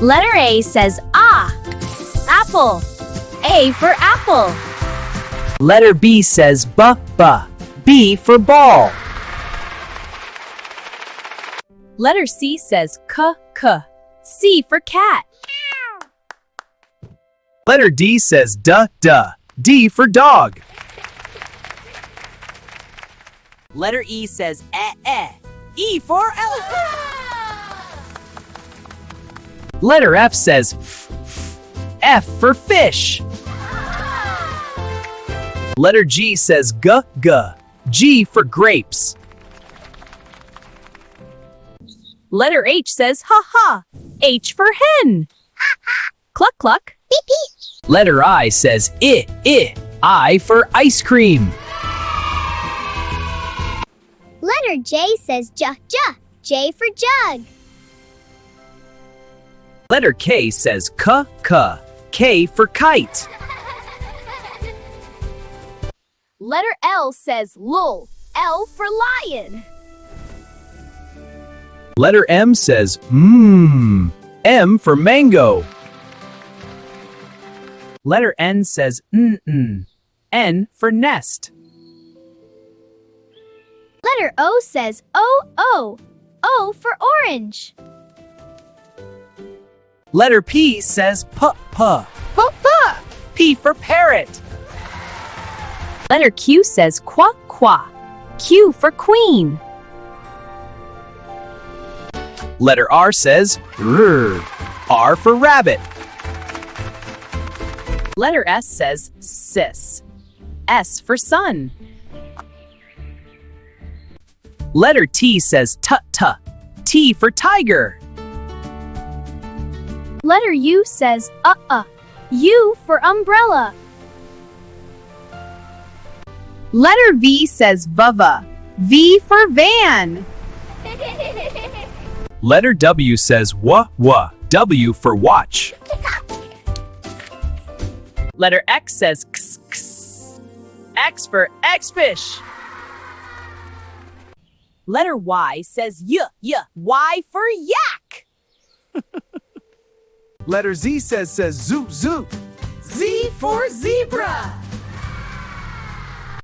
Letter A says ah, apple. A for apple. Letter B says buh. B for ball. Letter C says k. C for cat. Letter D says duh. D for dog. Letter E says eh. E for elephant. Letter F says f. F for fish. Letter G says g. G for grapes. Letter H says ha. H for hen. Cluck. Beep, beep. Letter I says I. I for ice cream. Letter J says j. J for jug. Letter K says k. K for kite. Letter L says lul. L for lion. Letter M says M for mango. Letter N says N for nest. Letter O says O. O for orange. Letter P says p. P for parrot. Letter Q says qua. Q for queen. Letter R says r. R for rabbit. Letter S says sis. S for sun. Letter T says t. T for tiger. Letter U says U for umbrella. Letter V says vuva. V for van. Letter W says w. W for watch. Letter X says x. X for X-fish. Letter Y says y. Y for yak. Letter Z says zoo. Z for zebra.